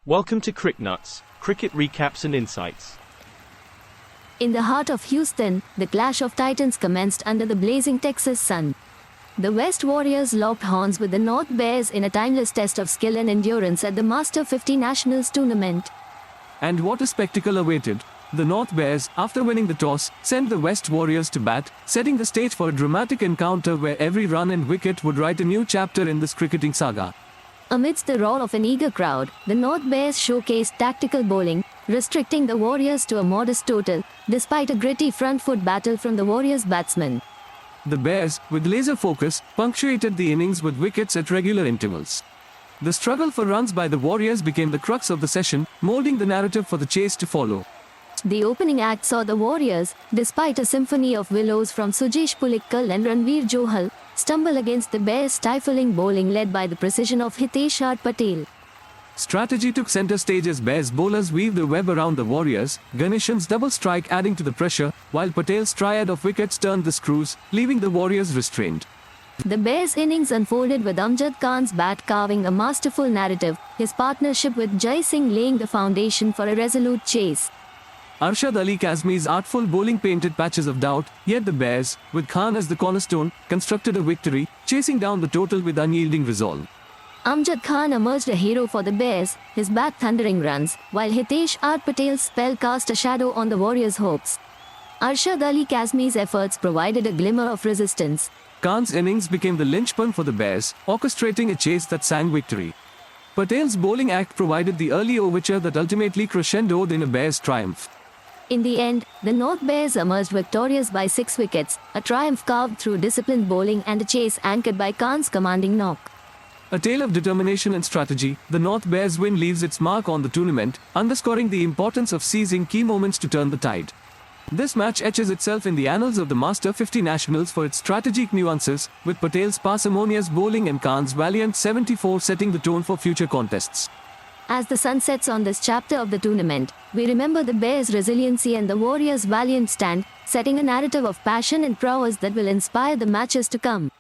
Welcome to Cricknuts, cricket recaps and insights. In the heart of Houston, the clash of titans commenced under the blazing Texas sun. The West Warriors locked horns with the North Bears in a timeless test of skill and endurance at the Master 50 Nationals tournament. And what a spectacle awaited. The North Bears, after winning the toss, sent the West Warriors to bat, setting the stage for a dramatic encounter where every run and wicket would write a new chapter in this cricketing saga. Amidst the roar of an eager crowd, the North Bears showcased tactical bowling, restricting the Warriors to a modest total, despite a gritty front-foot battle from the Warriors' batsmen. The Bears, with laser focus, punctuated the innings with wickets at regular intervals. The struggle for runs by the Warriors became the crux of the session, molding the narrative for the chase to follow. The opening act saw the Warriors, despite a symphony of willows from Sujesh Pulikkal and Ranveer Johal, stumble against the Bears' stifling bowling led by the precision of Hitesh R. Patel. Strategy took center stage as Bears bowlers weaved the web around the Warriors, Ganeshan's double strike adding to the pressure, while Patel's triad of wickets turned the screws, leaving the Warriors restrained. The Bears' innings unfolded with Amjad Khan's bat carving a masterful narrative, his partnership with Jai Singh laying the foundation for a resolute chase. Arshad Ali Kazmi's artful bowling painted patches of doubt, yet the Bears, with Khan as the cornerstone, constructed a victory, chasing down the total with unyielding resolve. Amjad Khan emerged a hero for the Bears, his bat thundering runs, while Hitesh R. Patel's spell cast a shadow on the Warriors' hopes. Arshad Ali Kazmi's efforts provided a glimmer of resistance. Khan's innings became the linchpin for the Bears, orchestrating a chase that sang victory. Patel's bowling act provided the early overture that ultimately crescendoed in a Bears' triumph. In the end, the North Bears emerged victorious by 6 wickets, a triumph carved through disciplined bowling and a chase anchored by Khan's commanding knock. A tale of determination and strategy, the North Bears' win leaves its mark on the tournament, underscoring the importance of seizing key moments to turn the tide. This match etches itself in the annals of the Master 50 Nationals for its strategic nuances, with Patel's parsimonious bowling and Khan's valiant 74 setting the tone for future contests. As the sun sets on this chapter of the tournament, we remember the Bears' resiliency and the Warriors' valiant stand, setting a narrative of passion and prowess that will inspire the matches to come.